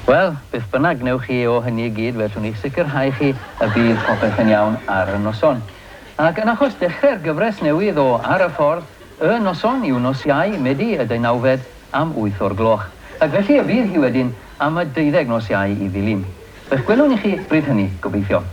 Wel, beth bynnag wnewch chi o hynny I gyd, fedrwn ni sicrhau chi y bydd popeth yn iawn ar y noson. Ac yn achos dechrau'r gyfres newydd o Ar y Ffordd, y noson yw nos Iau, Medi y 19 am 8 o'r gloch. Ac felly y bydd hi wedyn am y 12 nos Iau I ddilyn. Beth gwelwn I chi bryd hynny, gobeithio.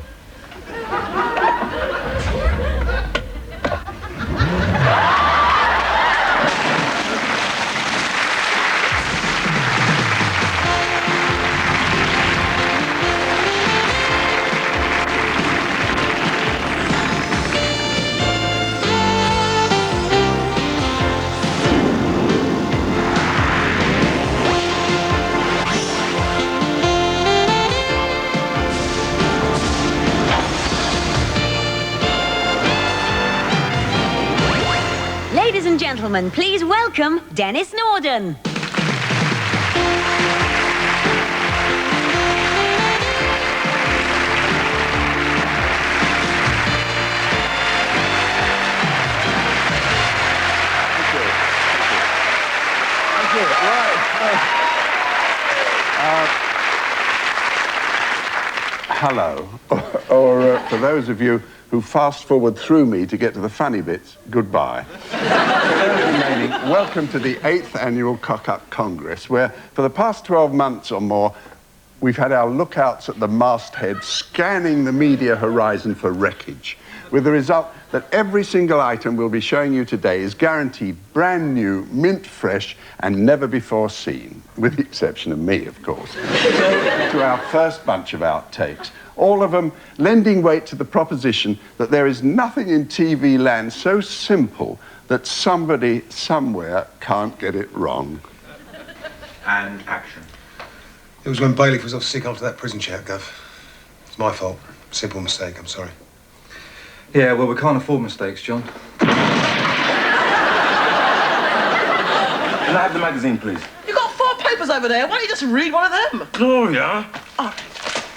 Ladies and gentlemen, please welcome Dennis Norden. Hello, or for those of you who fast forward through me to get to the funny bits, goodbye. Welcome to the 8th Annual Cock-Up Congress, where for the past 12 months or more, we've had our lookouts at the masthead scanning the media horizon for wreckage, with the result that every single item we'll be showing you today is guaranteed brand new, mint fresh, and never before seen, with the exception of me, of course. So, to our first bunch of outtakes, all of them lending weight to the proposition that there is nothing in TV land so simple that somebody somewhere can't get it wrong. And action. It was when Bailiff was off sick after that prison chat, Gov. It's my fault. Simple mistake, I'm sorry. Yeah, well, we can't afford mistakes, John. Can I have the magazine, please? You've got 4 papers over there. Why don't you just read one of them? Gloria! Oh,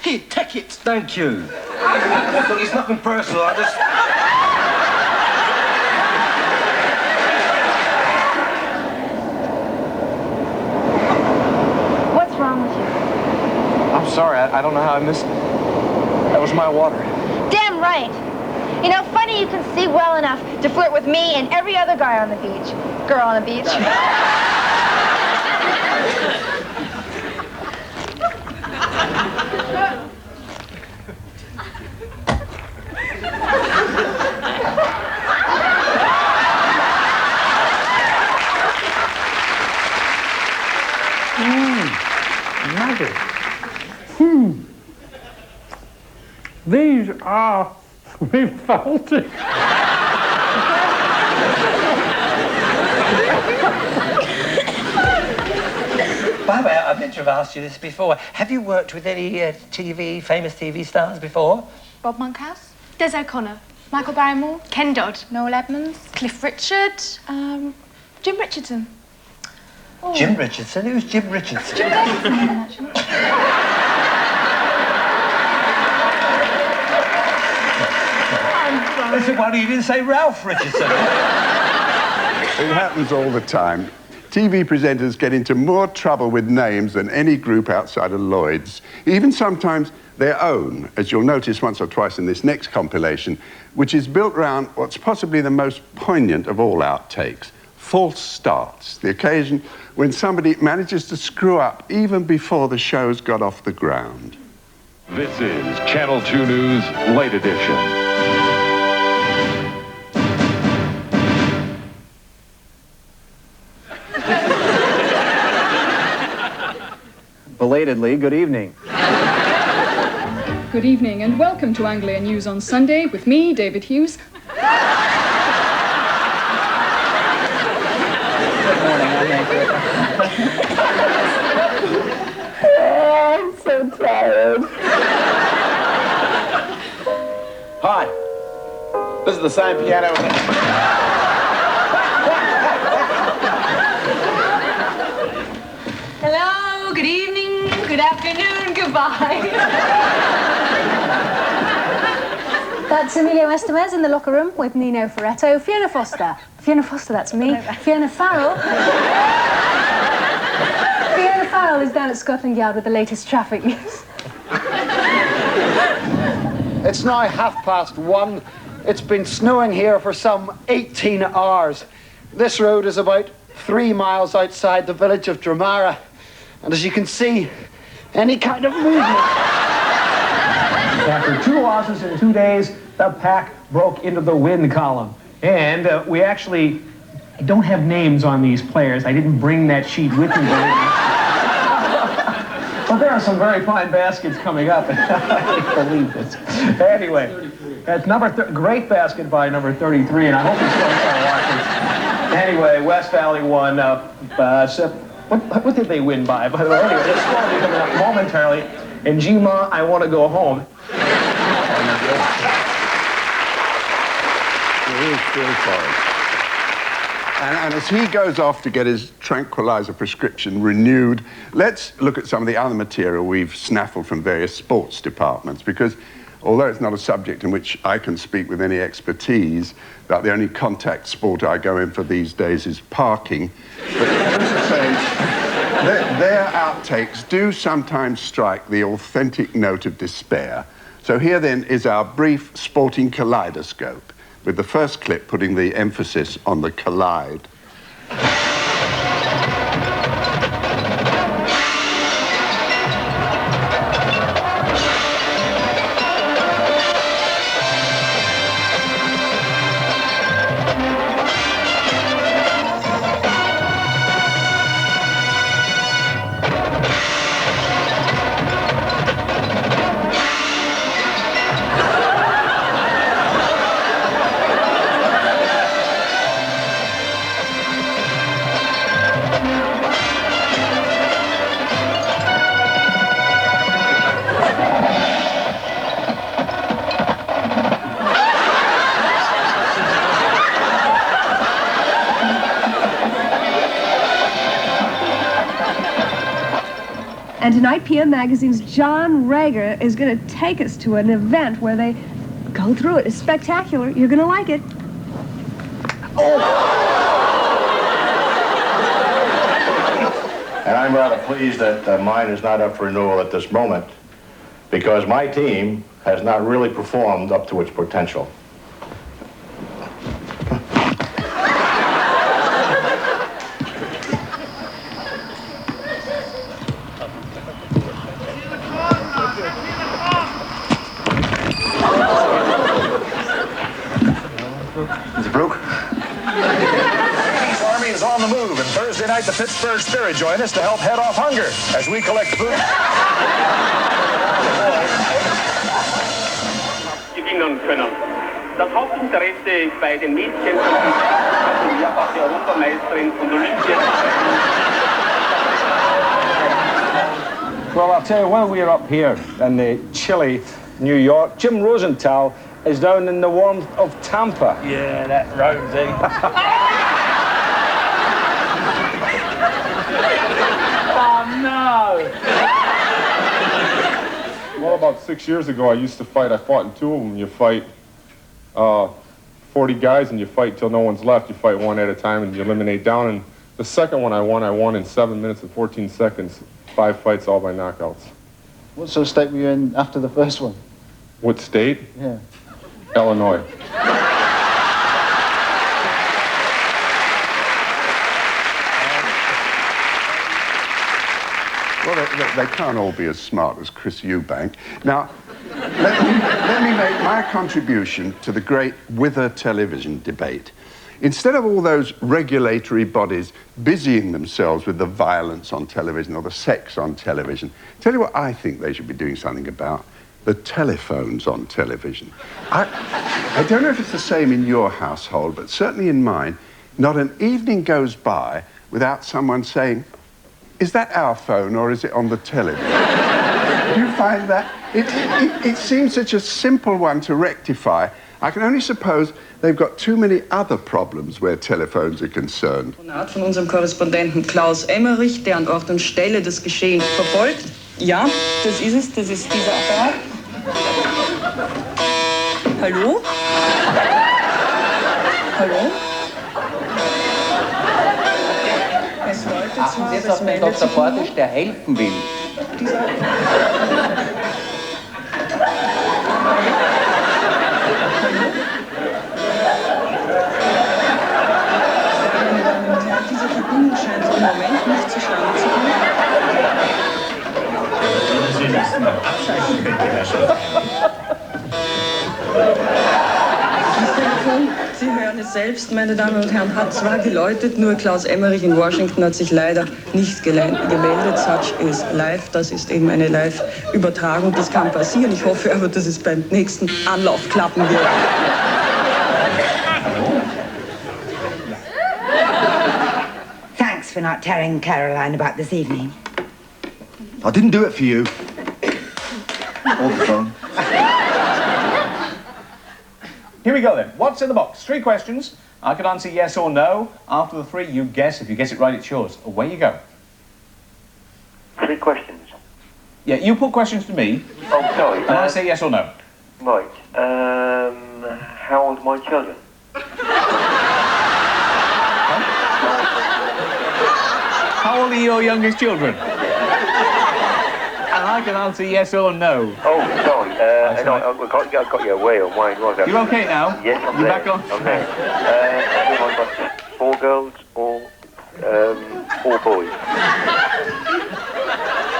here, take it. Thank you. Look, it's nothing personal, I just... What's wrong with you? I'm sorry, I don't know how I missed it. That was my water. Damn right. You know, funny you can see well enough to flirt with me and every other guy on the beach. Girl on the beach. These are revolting. By the way, I meant to have asked you this before. Have you worked with any famous TV stars before? Bob Monkhouse, Des O'Connor, Michael Barrymore, Ken Dodd, Noel Edmonds, Cliff Richard, Jim Richardson. Oh. Jim Richardson? Who's Jim Richardson? Jim Davis's name, actually. It's a wonder you didn't say Ralph Richardson. It happens all the time. TV presenters get into more trouble with names than any group outside of Lloyd's, even sometimes their own, as you'll notice once or twice in this next compilation, which is built around what's possibly the most poignant of all outtakes, false starts, the occasion when somebody manages to screw up even before the show's got off the ground. This is Channel 2 News Late Edition. Belatedly, good evening. Good evening and welcome to Anglia News on Sunday with me, David Hughes. Good morning, I'm Anchor. I'm so tired. Hi. This is the same piano. Hello, good evening, good afternoon, goodbye. That's Emilio Estevez in the locker room with Nino Ferretto, Fiona Foster. Fiona Foster, that's me. Fiona Farrell. Fiona Farrell is down at Scotland Yard with the latest traffic news. It's now 1:30. It's been snowing here for some 18 hours. This road is about 3 miles outside the village of Dramara. And as you can see, any kind of movement. After 2 losses in 2 days, the pack broke into the win column. And we actually don't have names on these players. I didn't bring that sheet with me. But there are some very fine baskets coming up. I can't believe this. Anyway, that's great basket by number 33, and I hope he's still watching. Anyway, West Valley won. What did they win by the way? Anyway, this score will be coming up momentarily. And G-Ma, I want to go home. And as he goes off to get his tranquilizer prescription renewed, let's look at some of the other material we've snaffled from various sports departments, because although it's not a subject in which I can speak with any expertise, that the only contact sport I go in for these days is parking. But as I say, their outtakes do sometimes strike the authentic note of despair. So here then is our brief sporting kaleidoscope, with the first clip putting the emphasis on the collide. And tonight, PM Magazine's John Rager is going to take us to an event where they go through it. It's spectacular. You're going to like it. And I'm rather pleased that mine is not up for renewal at this moment, because my team has not really performed up to its potential. Tonight, the Pittsburgh Spirit join us to help head off hunger as we collect food. Gewinnen können. Das Hauptinteresse bei den Mädchen die mehrfache Europameisterin und Well, I'll tell you, while we're up here in the chilly New York, Jim Rosenthal is down in the warmth of Tampa. Yeah, that Rosie. No! Well, about 6 years ago, I fought in 2 of them. You fight 40 guys and you fight till no one's left. You fight one at a time and you eliminate down. And the second one I won in 7 minutes and 14 seconds. 5 fights, all by knockouts. What sort of state were you in after the first one? What state? Yeah. Illinois. Well, they can't all be as smart as Chris Eubank. Now, let me make my contribution to the great Wither television debate. Instead of all those regulatory bodies busying themselves with the violence on television or the sex on television, tell you what I think they should be doing something about: the telephones on television. I don't know if it's the same in your household, but certainly in mine, not an evening goes by without someone saying, "Is that our phone or is it on the television?" Do you find that? It seems such a simple one to rectify. I can only suppose they've got too many other problems where telephones are concerned. Von unserem Korrespondenten Klaus Emmerich, der an Ort und Stelle des Geschehens verfolgt. Ja, das ist es, das ist dieser Apparat. Hallo? Hallo? Es läuft. achten Sie jetzt auf den Dr. Portisch, der helfen will. Diese Verbindung scheint im Moment nicht zustande zu kommen. Sie hören es selbst, meine Damen und Herren, hat zwar geläutet, nur Klaus Emmerich in Washington hat sich leider nicht gemeldet. Such is live, das ist eben eine Live-Übertragung, das kann passieren. Ich hoffe aber, dass es beim nächsten Anlauf klappen wird. Thanks for not telling Caroline about this evening. I didn't do it for you. All the phone. Here we go then. What's in the box? 3 questions. I can answer yes or no. After the 3, you guess. If you guess it right, it's yours. Away you go. 3 questions. Yeah, you put questions to me. Oh, sorry. And I say yes or no. Right. How old are my children? How old are your youngest children? And I can answer yes or no. Oh, sorry. No, I got you away on Wayne. You're okay now? Yes, I'm You're there. back on? I'm there. I've got 4 girls or 4 boys.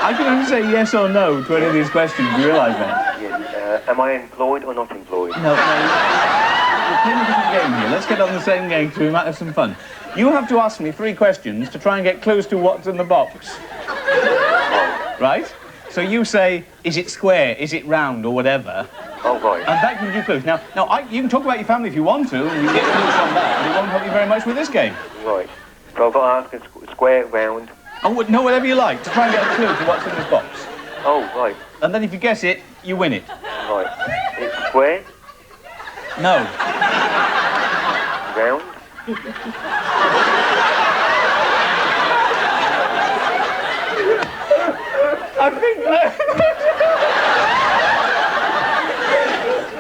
I can only say yes or no to any of these questions. You realise that? Yes. Am I employed or not employed? No. We're playing a different game here. Let's get on the same game so we might have some fun. You have to ask me 3 questions to try and get clues to what's in the box. Right? So you say, is it square, is it round, or whatever. Oh, right. And that gives you clues. Now, you can talk about your family if you want to, and you get clues from that, but it won't help you very much with this game. Right. So I've got to ask a square, round. Oh, no, whatever you like, to try and get a clue to what's in this box. Oh, right. And then if you guess it, you win it. Right. It's square? No. Round? I think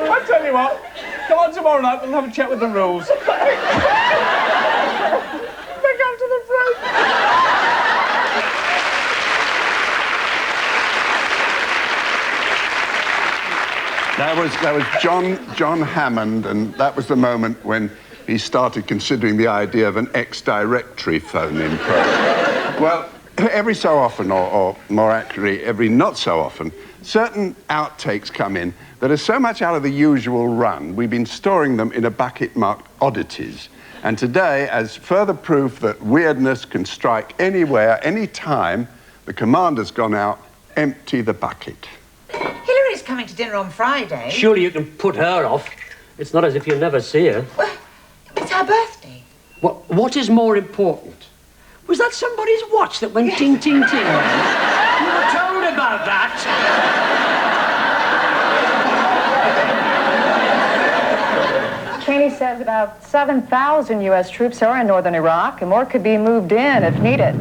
I tell you what, come on tomorrow night, we'll have a chat with the rules. Back up to the front. That was John Hammond, and that was the moment when he started considering the idea of an ex-directory phone-in program. Well, every so often, or more accurately, every not so often, certain outtakes come in that are so much out of the usual run, we've been storing them in a bucket marked oddities. And today, as further proof that weirdness can strike anywhere, any time, the commander's gone out, empty the bucket. Hillary's coming to dinner on Friday. Surely you can put her off. It's not as if you never see her. Well, it's her birthday. What is more important? Was that somebody's watch that went ting, ting, ting? You were told about that. Cheney says about 7,000 U.S. troops are in northern Iraq, and more could be moved in if needed.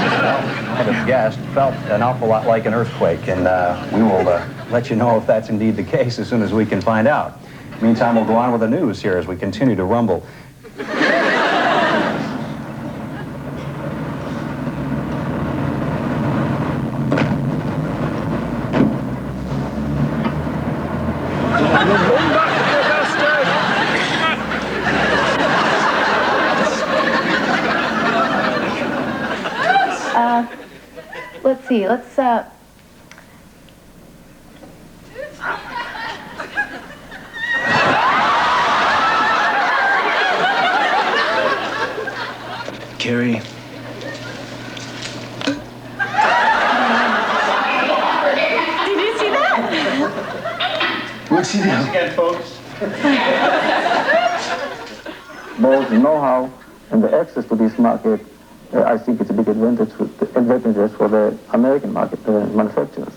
I have guessed, felt an awful lot like an earthquake, and we will let you know if that's indeed the case as soon as we can find out. Meantime, we'll go on with the news here as we continue to rumble. Let's see, Carrie. Did you see that? What's he doing? Again, folks. Both know-how and the access to this market, I think it's a big advantage for the American market manufacturers.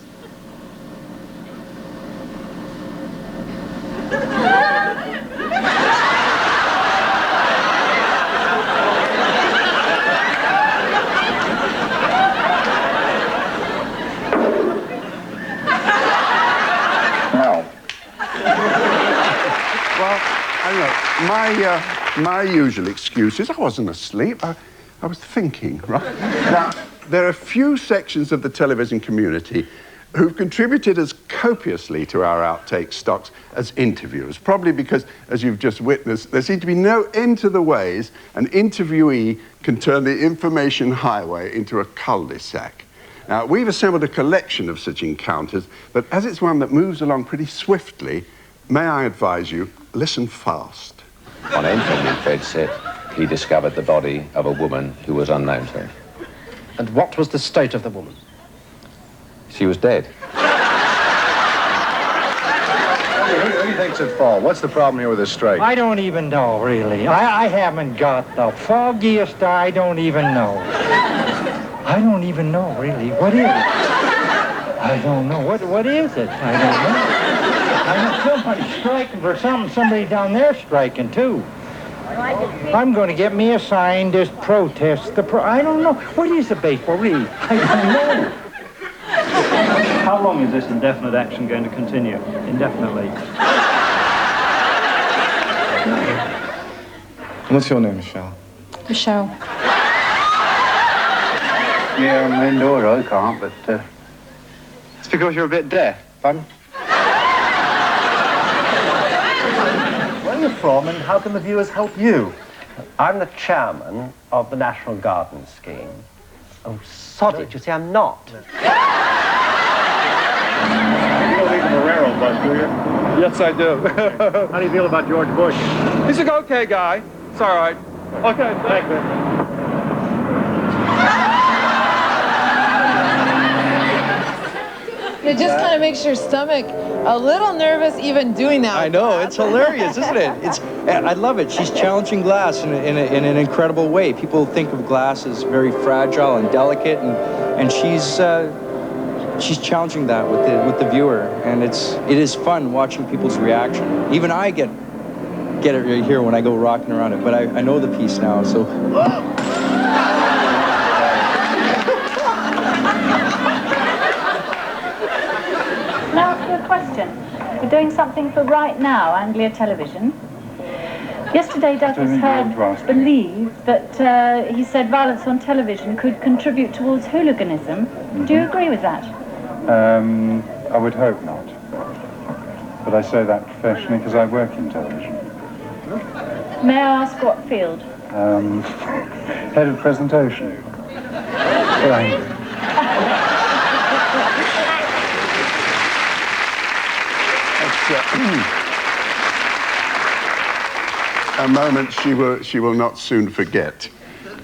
Well, I don't know. My usual excuse is I wasn't asleep. I was thinking, right? Now, there are few sections of the television community who've contributed as copiously to our outtake stocks as interviewers, probably because, as you've just witnessed, there seem to be no end to the ways an interviewee can turn the information highway into a cul-de-sac. Now, we've assembled a collection of such encounters, but as it's one that moves along pretty swiftly, may I advise you, listen fast. On entering the Fed set, he discovered the body of a woman who was unknown to him. And what was the state of the woman? She was dead. Who do you think's at fault? What's the problem here with this strike? I don't even know, really. I haven't got the foggiest, I don't even know. I don't even know, really. What is it? I don't know. What is it? I don't know. I know somebody's striking for something. Somebody down there striking, too. I'm going to get me a sign, this protest. I don't know. What is the baseball, really? I don't know. How long is this indefinite action going to continue? Indefinitely. What's your name, Michelle? Michelle. Yeah, I'm indoors, I can't, but it's because you're a bit deaf. Pardon? Where are you from and how can the viewers help you? I'm the chairman of the National Garden Scheme. Oh, sod it, you see, I'm not. You don't think I'm a railroad bus, do you? Yes, I do. How do you feel about George Bush? He's a okay guy. It's all right. Okay, thank you. It just kind of makes your stomach a little nervous even doing that. I know, it's hilarious, isn't it? I love it. She's challenging glass in an incredible way. People think of glass as very fragile and delicate, and she's challenging that with the viewer, and it is fun watching people's reaction. Even I get it right here when I go rocking around it, but I know the piece now, so. Can I ask you a question? We're doing something for Right Now, Anglia Television. Yesterday, Douglas Hurd believed that he said violence on television could contribute towards hooliganism. Do you agree with that? I would hope not. But I say that professionally because I work in television. May I ask what field? Head of presentation. Right. A moment she will not soon forget.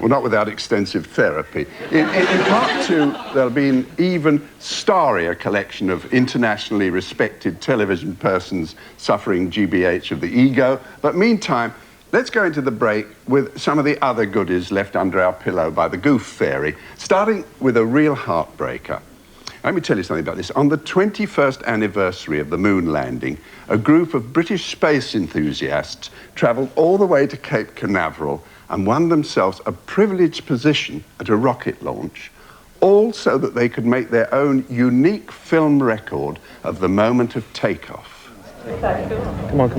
Well, not without extensive therapy. In part two, there'll be an even starrier collection of internationally respected television persons suffering GBH of the ego. But meantime, let's go into the break with some of the other goodies left under our pillow by the Goof Fairy, starting with a real heartbreaker. Let me tell you something about this. On the 21st anniversary of the moon landing, a group of British space enthusiasts travelled all the way to Cape Canaveral and won themselves a privileged position at a rocket launch, all so that they could make their own unique film record of the moment of takeoff. Come on.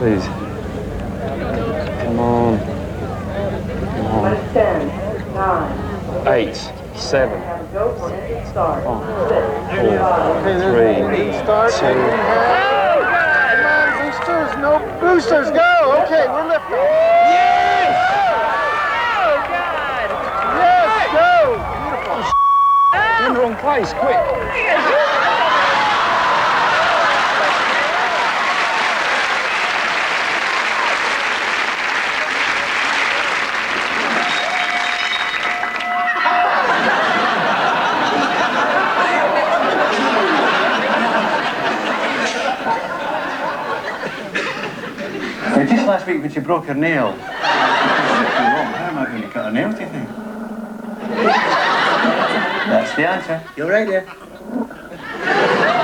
Please. Come on. 10, 9, 8, 7, 5, 4, 3, 2. No boosters, go! Okay, we're lifting. Yes! Oh, God! Yes, go! Beautiful. In the wrong place, quick. Just last week when she broke her nail. How am I going to cut her nail, do you think? That's the answer. You're right there. I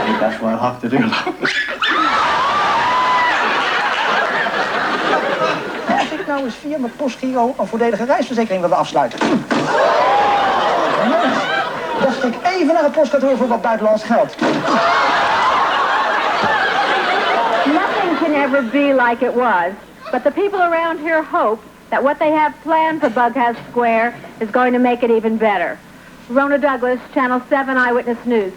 think that's what I'll have to do. Als ik nou eens via mijn postgiro een volledige reisverzekering wilde afsluiten. Dan stik ik even naar het postkantoor voor wat buitenlands geld. Nothing can ever be like it was. But the people around here hope that what they have planned for Bughouse Square is going to make it even better. Rona Douglas, Channel 7 Eyewitness News.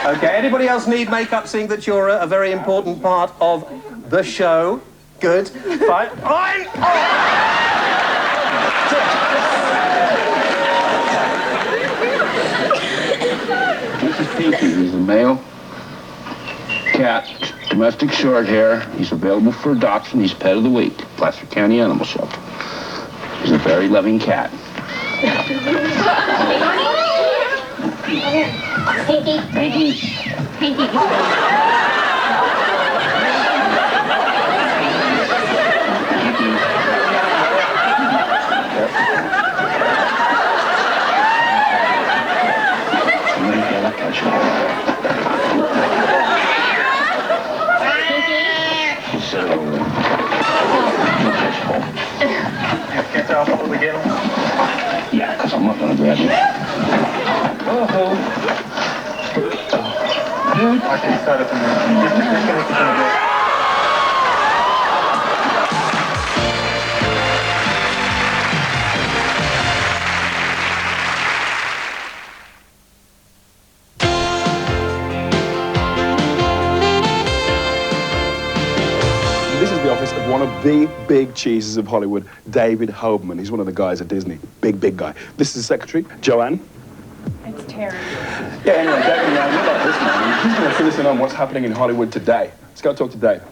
Okay, anybody else need makeup, seeing that you're a very important part of the show? Good. Fine. Fine! This is Pinky. He's a male cat, domestic short hair. He's available for adoption. He's pet of the week, Placer County Animal Shelter. He's a very loving cat. Pinky. Pinky. Pinky. Can't tell how to get him? Yeah, because I'm not going to grab him. Oh, dude. I can start up in there. This is the office of one of the big cheeses of Hollywood, David Hoberman. He's one of the guys at Disney. Big, big guy. This is his secretary, Joanne. It's Terry. Yeah, anyway, David, now, you like this man. He's going to fill us in on what's happening in Hollywood today. Let's go talk to Dave.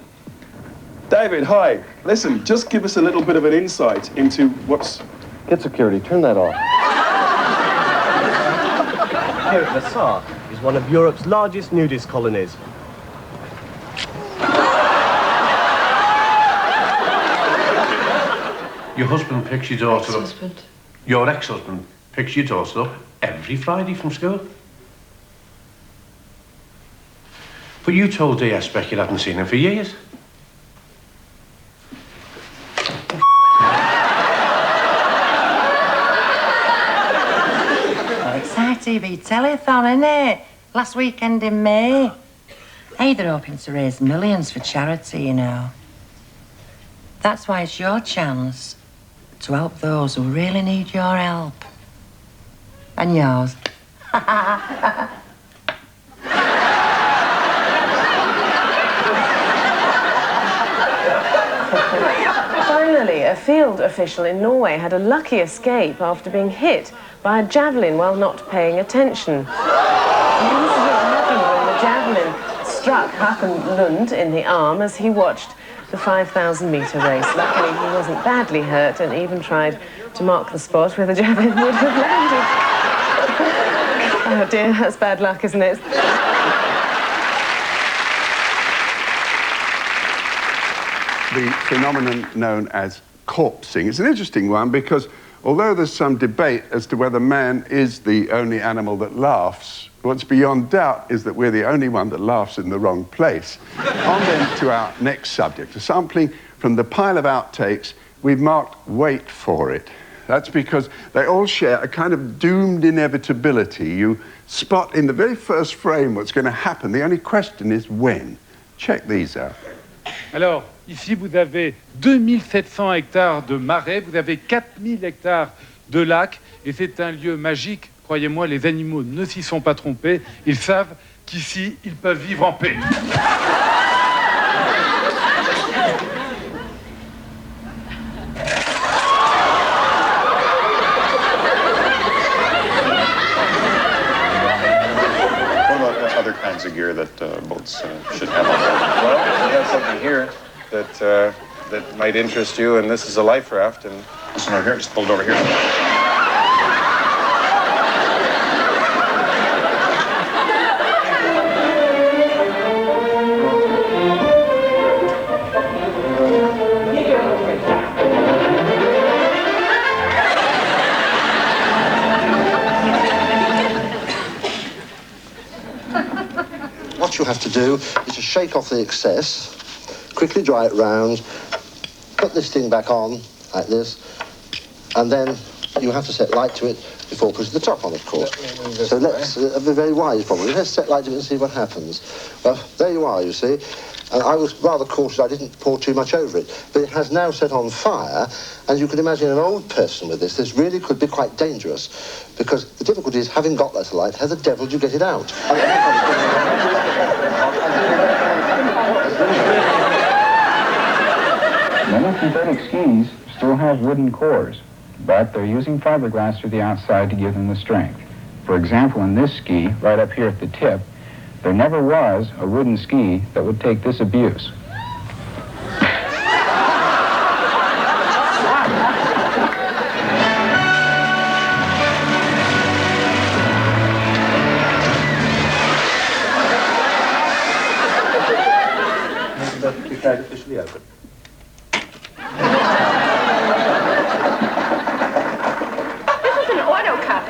David, hi. Listen, just give us a little bit of an insight into what's... Get security. Turn that off. Here at Nassau is one of Europe's largest nudist colonies. Your husband picks your daughter up. Your ex-husband picks your daughter up every Friday from school. But you told DSPEC you hadn't seen him for years. Exciting TV telethon, isn't it? Last weekend in May. Hey, they're hoping to raise millions for charity, you know. That's why it's your chance to help those who really need your help. And yours. Finally, a field official in Norway had a lucky escape after being hit by a javelin while not paying attention. The incident happened when the javelin struck Håkon Lund in the arm as he watched the 5,000-metre race. Luckily, he wasn't badly hurt and even tried to mark the spot where the javelin would have landed. Oh dear, that's bad luck, isn't it? The phenomenon known as corpsing. It's an interesting one because although there's some debate as to whether man is the only animal that laughs, what's beyond doubt is that we're the only one that laughs in the wrong place. On then to our next subject, a sampling from the pile of outtakes. We've marked wait for it. That's because they all share a kind of doomed inevitability. You spot in the very first frame what's going to happen. The only question is when. Check these out. Alors, ici, vous avez 2700 hectares de marais, vous avez 4000 hectares de lacs, et c'est un lieu magique. Croyez-moi, les animaux ne s'y sont pas trompés. Ils savent qu'ici, ils peuvent vivre en paix. Other kinds of gear that boats should have on board. Well, we have something here that might interest you, and this is a life raft. And listen over here, just pull it over here. What you have to do is to shake off the excess, quickly dry it round, put this thing back on like this, and then you have to set light to it before putting the top on, of course. So let's be very wise, probably. Let's set light to it and see what happens. Well, there you are, you see. And I was rather cautious I didn't pour too much over it. But it has now set on fire, and you can imagine an old person with this really could be quite dangerous, because the difficulty is, having got that light, how the devil do you get it out? Many synthetic skis still have wooden cores, but they're using fiberglass through the outside to give them the strength. For example, in this ski, right up here at the tip, there never was a wooden ski that would take this abuse.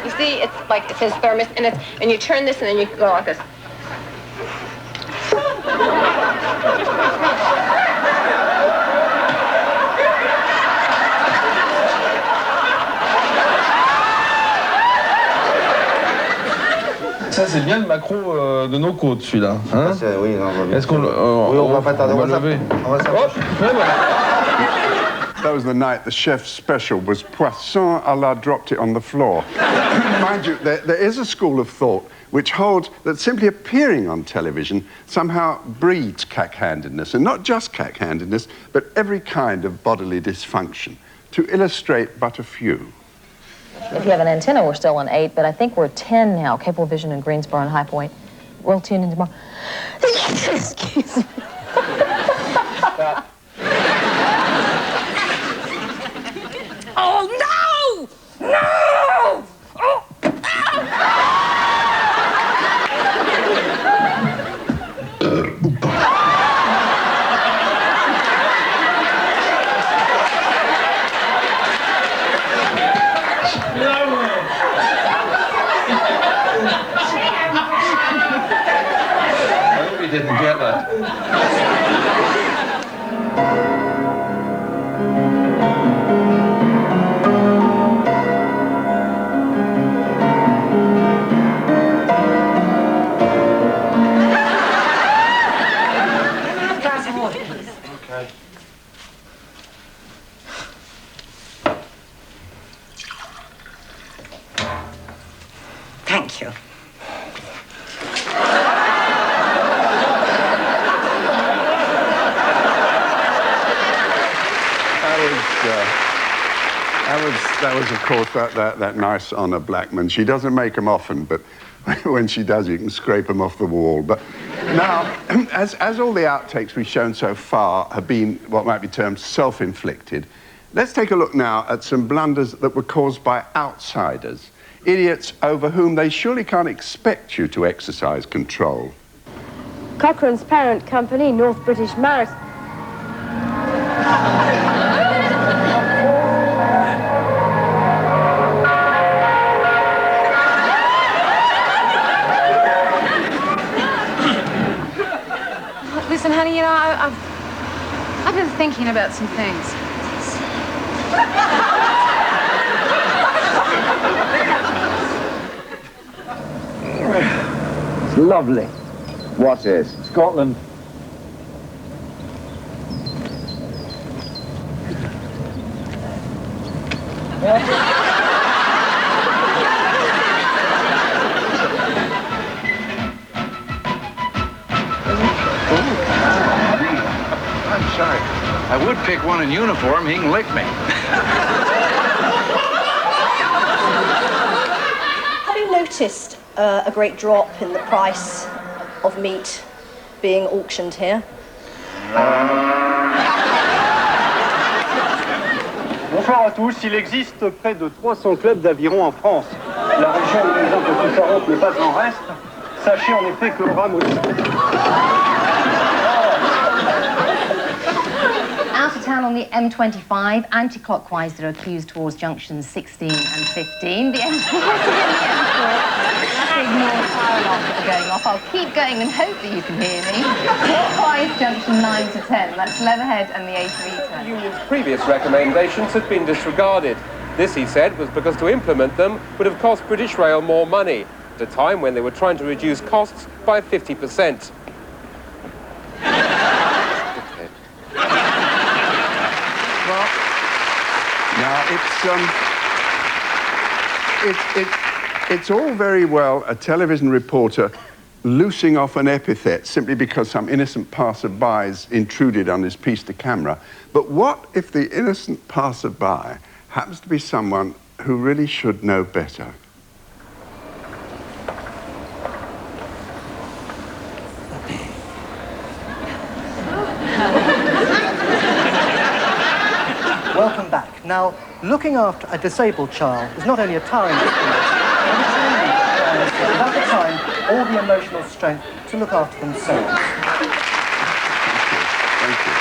You see, it's like it says thermos, and you turn this, and then you go like this. Ça, c'est bien le macro de nos côtes, celui-là. Hein? Oui, est-ce qu'on on va pas tarder, on va lever. That was the night the chef's special was poisson à la dropped it on the floor. Mind you, there is a school of thought which holds that simply appearing on television somehow breeds cack-handedness, and not just cack-handedness, but every kind of bodily dysfunction. To illustrate but a few. If you have an antenna, we're still on 8, but I think we're 10 now. Cablevision in Greensboro and High Point. We'll tune in tomorrow. Excuse me. Oh, no! No! Oh! I hope you didn't get that. Okay. Thank you. That was, of course, that nice Honor Blackman. She doesn't make them often, but when she does, you can scrape them off the wall. But now, as all the outtakes we've shown so far have been what might be termed self-inflicted, let's take a look now at some blunders that were caused by outsiders, idiots over whom they surely can't expect you to exercise control. Cochrane's parent company, North British Maritime. Listen, honey, you know, I've been thinking about some things. It's lovely. What is? Scotland. I'm sorry. I would pick one in uniform. He can lick me. Have you noticed a great drop in the price of meat being auctioned here? Bonsoir à tous. Il existe près de 300 clubs d'aviron en France. La région où les impôts Charente n'est pas en reste. Sachez en effet que le rame aussi. Out of town on the M25, anti-clockwise, they're accused towards junctions 16 and 15. The ignore fire alarms that are going off. I'll keep going and hope that you can hear me. Clockwise, junction 9 to 10. That's Leatherhead and the A3 turn. The union's previous recommendations had been disregarded. This, he said, was because to implement them would have cost British Rail more money, at a time when they were trying to reduce costs by 50%. Now, it's all very well a television reporter loosing off an epithet simply because some innocent passerby's intruded on his piece to camera. But what if the innocent passerby happens to be someone who really should know better? Welcome back. Now, looking after a disabled child is not only a tiring business, but it's really without the time or the emotional strength to look after themselves. Thank you.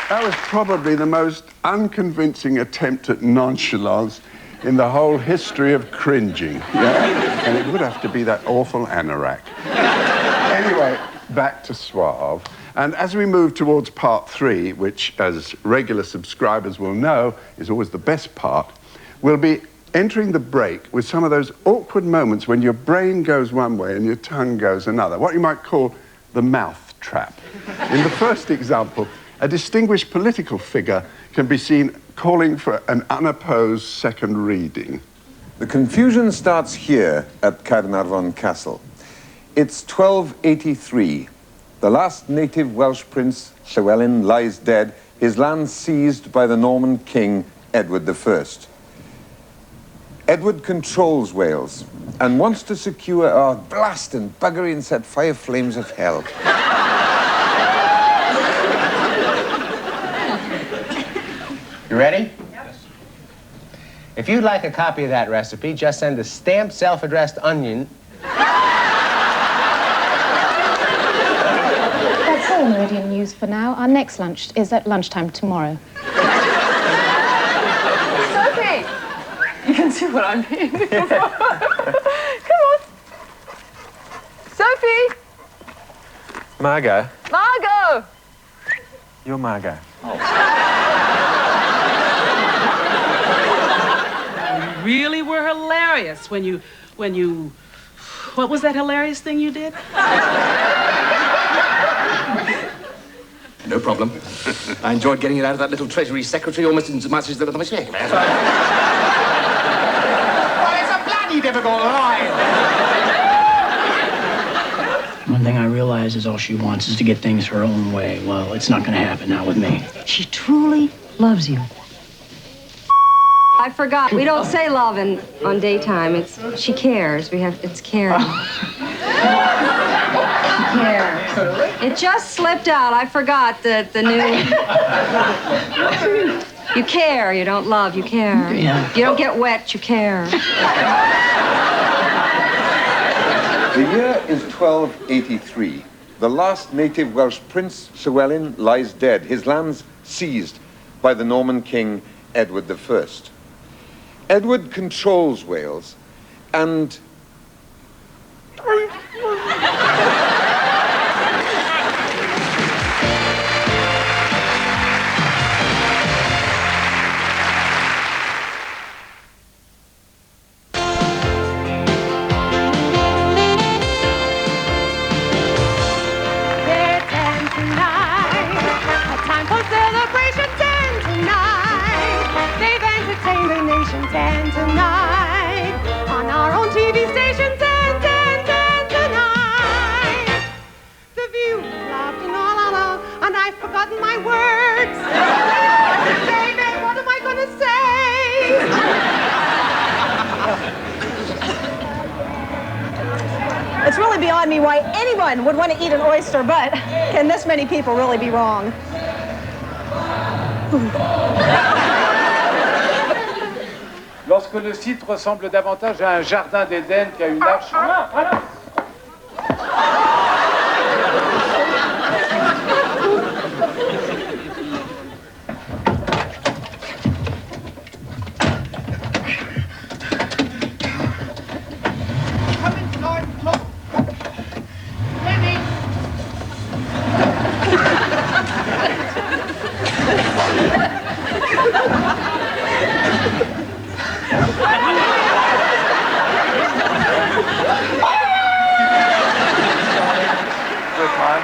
That was probably the most unconvincing attempt at nonchalance in the whole history of cringing. Yeah? And it would have to be that awful anorak. Anyway, back to Suave. And as we move towards part 3, which, as regular subscribers will know, is always the best part, we'll be entering the break with some of those awkward moments when your brain goes one way and your tongue goes another, what you might call the mouth trap. In the first example, a distinguished political figure can be seen calling for an unopposed second reading. The confusion starts here at Caernarvon Castle. It's 1283. The last native Welsh prince, Llywelyn, lies dead, his land seized by the Norman king, Edward I. Edward controls Wales and wants to secure our blast and buggery and set fire flames of hell. You ready? Yes. If you'd like a copy of that recipe, just send a stamped, self-addressed onion. That's all Meridian News for now. Our next lunch is at lunchtime tomorrow. Sophie! You can see what I mean. Come on. Sophie! Margot. Margot! You're Margot. You really were hilarious when you... What was that hilarious thing you did? No problem. I enjoyed getting it out of that little Treasury Secretary almost as much as the little mistake. Well, it's a bloody difficult line. One thing I realize is all she wants is to get things her own way. Well, it's not going to happen, not with me. She truly loves you. I forgot. We don't say love on daytime. It's she cares. It's caring. Cares. It just slipped out. I forgot the new. You care. You don't love. You care. Yeah. You don't get wet. You care. The year is 1283. The last native Welsh prince, Llywelyn, lies dead, his lands seized by the Norman king, Edward I. Edward controls Wales and... It's really beyond me why anyone would want to eat an oyster, but can this many people really be wrong? Lorsque le site ressemble davantage à un jardin d'Éden qu'à une arche...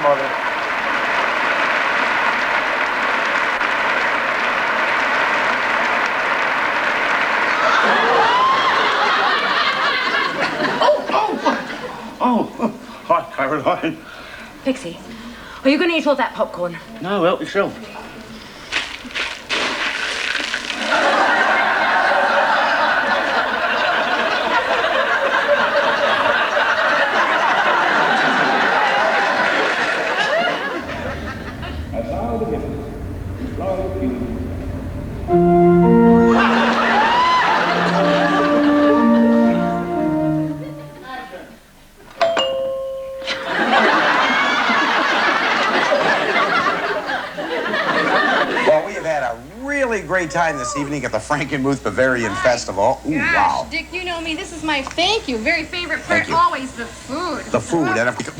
Molly. Oh, hi, Caroline. Pixie, are you going to eat all that popcorn? No, help yourself. Great time this evening at the Frankenmuth Bavarian Festival. Ooh, wow. Dick, you know me. This is my thank you. Very favorite part, always the food. The food, and of course,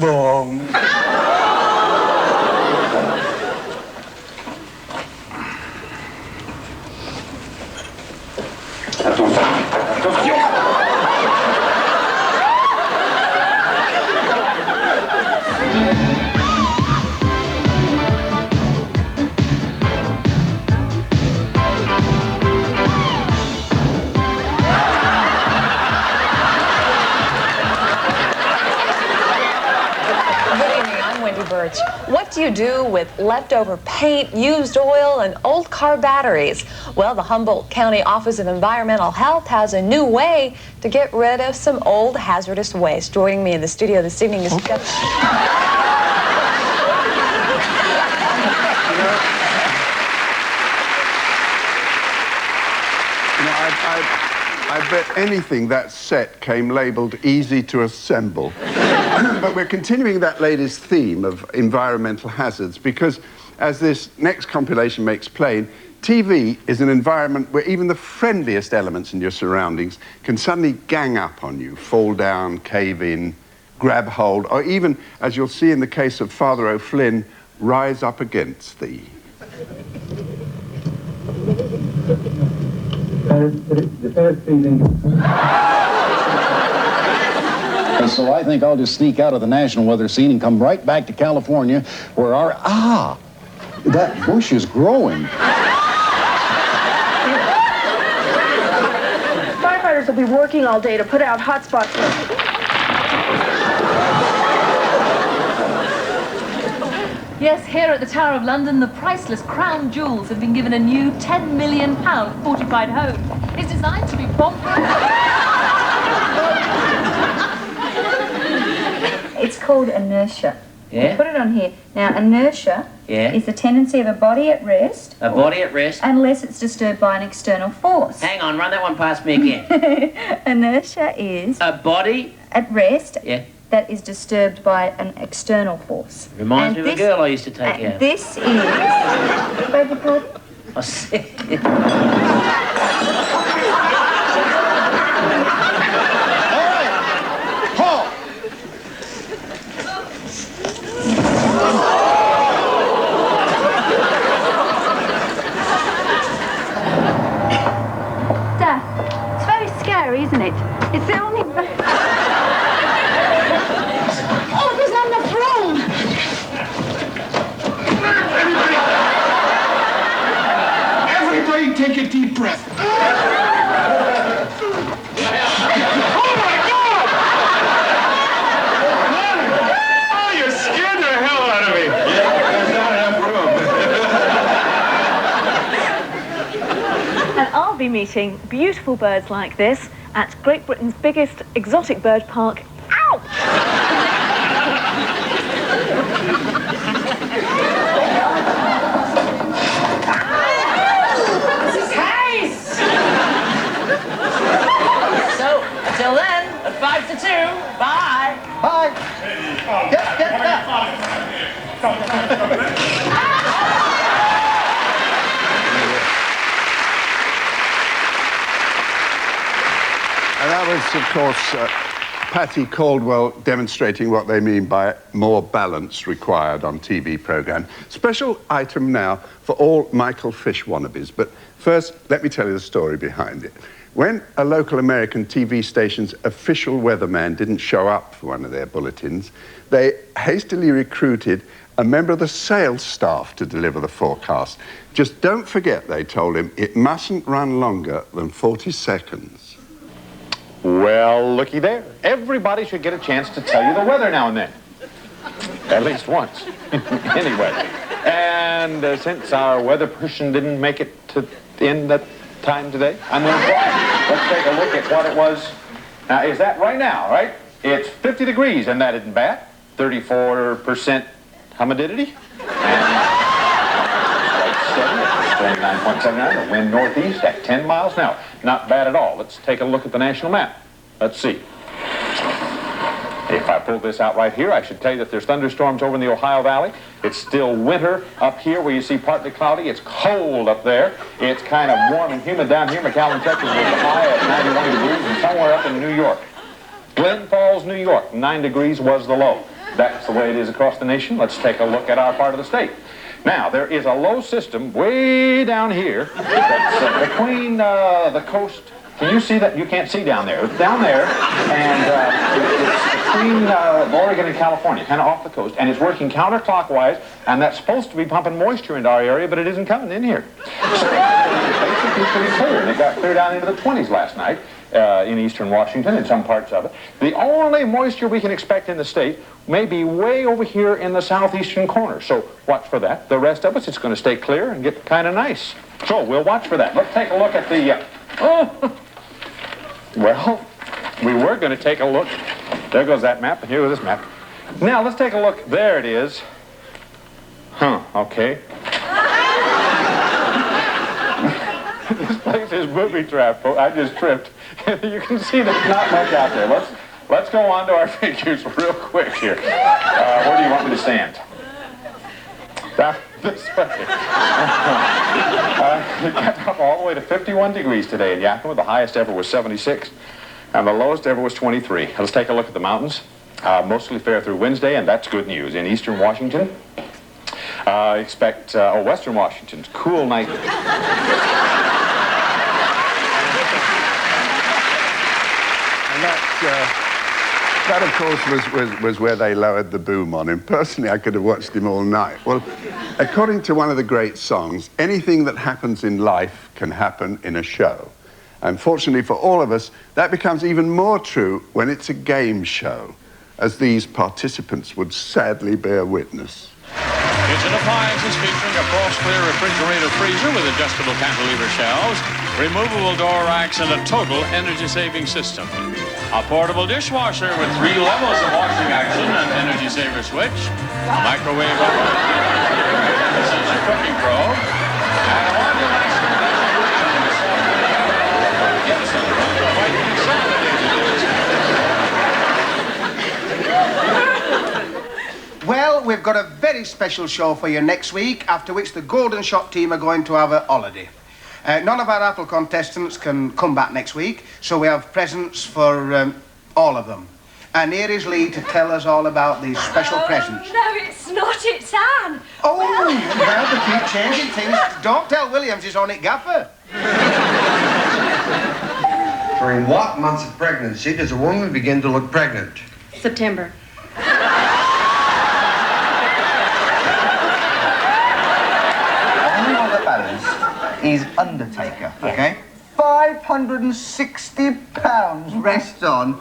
What do you do with leftover paint, used oil, and old car batteries? Well, the Humboldt County Office of Environmental Health has a new way to get rid of some old hazardous waste. Joining me in the studio this evening is Jeff. I bet anything that set came labelled easy to assemble. But we're continuing that latest theme of environmental hazards because, as this next compilation makes plain, TV is an environment where even the friendliest elements in your surroundings can suddenly gang up on you, fall down, cave in, grab hold, or even, as you'll see in the case of Father O'Flynn, rise up against thee. So I think I'll just sneak out of the national weather scene and come right back to California where that bush is growing. Firefighters will be working all day to put out hot spots. Yes, here at the Tower of London, the priceless crown jewels have been given a new £10 million fortified home. It's designed to be It's called inertia. Yeah? We'll put it on here. Now, inertia is the tendency of a body at rest. A body at rest? Unless it's disturbed by an external force. Hang on, run that one past me again. Inertia is... A body? At rest. Yeah. That is disturbed by an external force. Reminds me of a girl I used to take out. This is... Beg your pardon? I see. It's very scary, isn't it? It's the only... Oh, there's not enough room! Everybody take a deep breath. Oh my God! Oh, you scared the hell out of me. Yeah, there's not enough room. And I'll be meeting beautiful birds like this at Great Britain's biggest exotic bird park. Ow! So, until then, at 5 to 2, bye. Bye. Get that. And that was, of course, Patty Caldwell demonstrating what they mean by more balance required on TV programme. Special item now for all Michael Fish wannabes. But first, let me tell you the story behind it. When a local American TV station's official weatherman didn't show up for one of their bulletins, they hastily recruited a member of the sales staff to deliver the forecast. Just don't forget, they told him, it mustn't run longer than 40 seconds. Well, looky there. Everybody should get a chance to tell you the weather now and then. At least once. Anyway. And since our weather person didn't make it to in that time today, I'm going to try. Let's take a look at what it was. Now, is that right now, right? It's 50 degrees, and that isn't bad. 34% humidity. And like 29.79, the wind northeast at 10 miles an hour. Not bad at all. Let's take a look at the national map. Let's see. If I pull this out right here, I should tell you that there's thunderstorms over in the Ohio Valley. It's still winter up here where you see partly cloudy. It's cold up there. It's kind of warm and humid down here. McAllen, Texas, with the high at 91 degrees, and somewhere up in New York. Glen Falls, New York, 9 degrees was the low. That's the way it is across the nation. Let's take a look at our part of the state. Now, there is a low system way down here that's between the coast. Can you see that? You can't see down there. It's down there, and it's between Oregon and California, kind of off the coast, and it's working counterclockwise, and that's supposed to be pumping moisture into our area, but it isn't coming in here. So it's basically pretty clear, and it got clear down into the 20s last night in eastern Washington, in some parts of it. The only moisture we can expect in the state may be way over here in the southeastern corner, so watch for that. The rest of us, it's going to stay clear and get kind of nice. So we'll watch for that. Let's take a look at the... Well, we were going to take a look. There goes that map, and here goes this map. Now, let's take a look. There it is. Okay. This place is booby trap, folks. I just tripped. You can see there's not much out there. Let's go on to our figures real quick here. Where do you want me to stand? This way. It got up all the way to 51 degrees today in Yakima. The highest ever was 76, and the lowest ever was 23. Let's take a look at the mountains. Mostly fair through Wednesday, and that's good news. In eastern Washington, expect western Washington, cool night. And that, of course, was where they lowered the boom on him. Personally, I could have watched him all night. Well, according to one of the great songs, anything that happens in life can happen in a show. Unfortunately for all of us, that becomes even more true when it's a game show, as these participants would sadly bear witness. Kitchen appliances featuring a frost-clear refrigerator freezer with adjustable cantilever shelves, removable door racks, and a total energy-saving system. A portable dishwasher with 3 levels of washing action and energy saver switch, a microwave oven, a sensor cooking probe, and a laundry mixer. Well, we've got a very special show for you next week, after which the Golden Shot team are going to have a holiday. None of our Apple contestants can come back next week, so we have presents for all of them. And here is Lee to tell us all about these special presents. No, it's not. It's Anne. Oh, well, they keep changing things. Don't tell Williams he's on it, Gaffer. During what months of pregnancy does a woman begin to look pregnant? September. Is Undertaker, okay? £560 rests on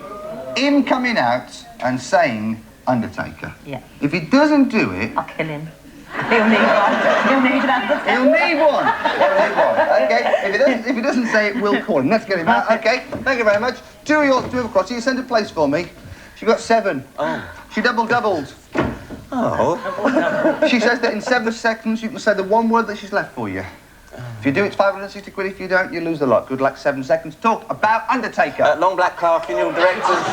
him coming out and saying Undertaker. Yeah. If he doesn't do it... I'll kill him. He'll need one. He'll need an Undertaker. He'll need one. He'll need one. Okay. If he doesn't say it, we'll call him. Let's get him out. Okay. Thank you very much. Two across. You send a place for me. She got 7. Oh. She doubled. Oh. She says that in 7 seconds you can say the one word that she's left for you. If you do, it's 560 quid. If you don't, you lose the lot. Good luck. 7 seconds. Talk about Undertaker. Long black car, funeral directors.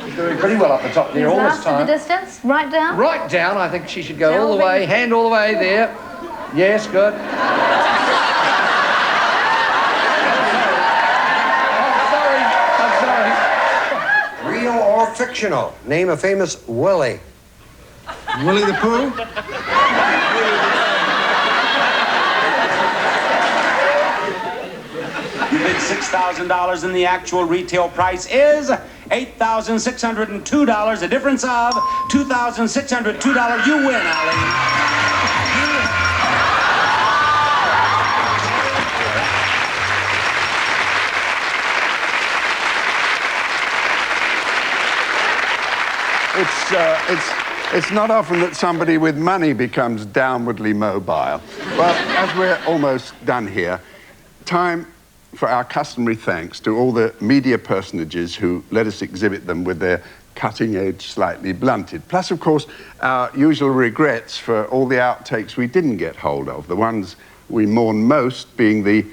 She's doing pretty well up the top there all this time. The distance, right down. Right down. I think she should go all the way. Hand all the way there. Yes, good. Fictional. Name a famous Willie. Willie the Pooh? You bid $6,000 and the actual retail price is $8,602, a difference of $2,602. You win, Allie. It's not often that somebody with money becomes downwardly mobile. Well, as we're almost done here, time for our customary thanks to all the media personages who let us exhibit them with their cutting edge slightly blunted. Plus, of course, our usual regrets for all the outtakes we didn't get hold of. The ones we mourn most being the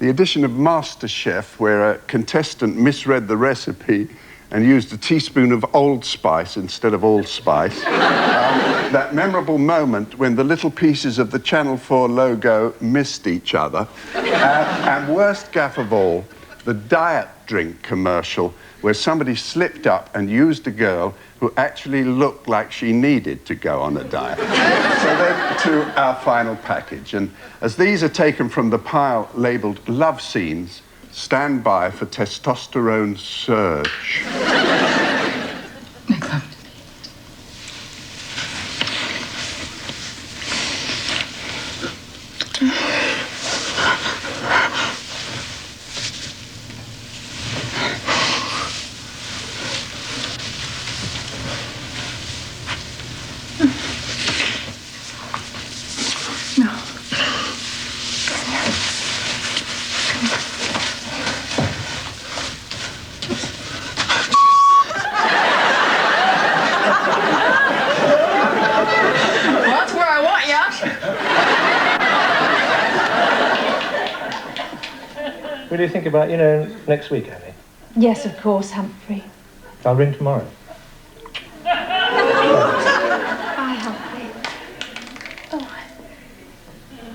edition of MasterChef where a contestant misread the recipe and used a teaspoon of Old Spice instead of allspice. That memorable moment when the little pieces of the Channel 4 logo missed each other. And worst gaff of all, the diet drink commercial where somebody slipped up and used a girl who actually looked like she needed to go on a diet. So then to our final package. And as these are taken from the pile labelled Love Scenes, stand by for testosterone surge. What do you think about, next week, Annie? Yes, of course, Humphrey. I'll ring tomorrow. Bye, Humphrey. Oh.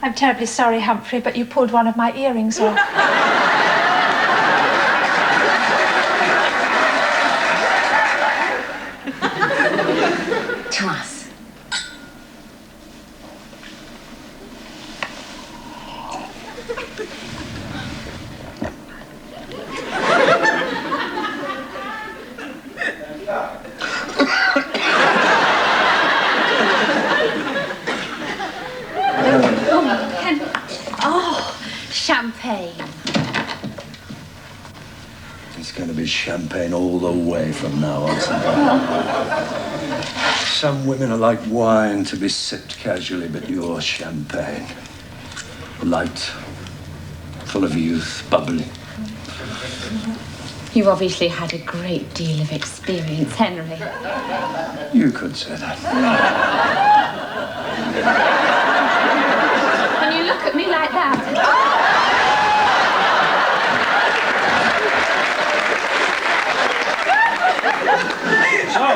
I'm terribly sorry, Humphrey, but you pulled one of my earrings off. To us. Champagne. It's going to be champagne all the way from now on. Some women are like wine to be sipped casually, but you're champagne. Light, full of youth, bubbly. You've obviously had a great deal of experience, Henry. You could say that. When you look at me like that. So,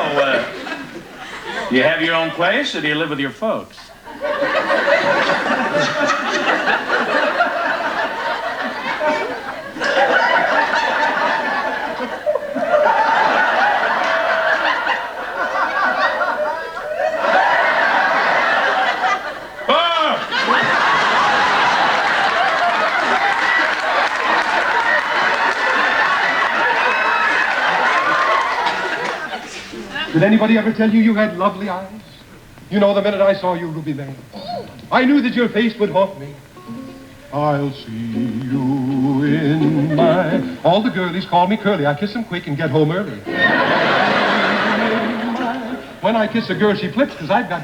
you have your own place, or do you live with your folks? Did anybody ever tell you you had lovely eyes? You know, the minute I saw you, Ruby Lane, I knew that your face would haunt me. I'll see you in my... All the girlies call me Curly. I kiss them quick and get home early. When I kiss a girl, she flips because I've got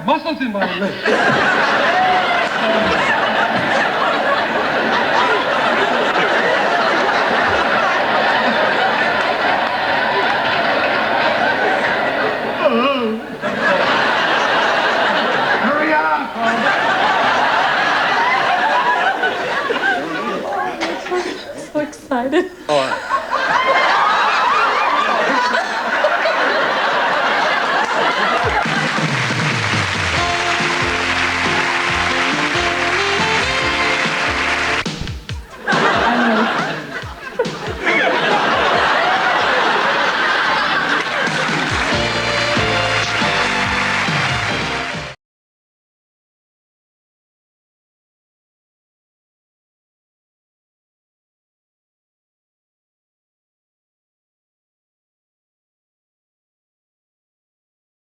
muscles in my lips. Hurry up! So excited. All right.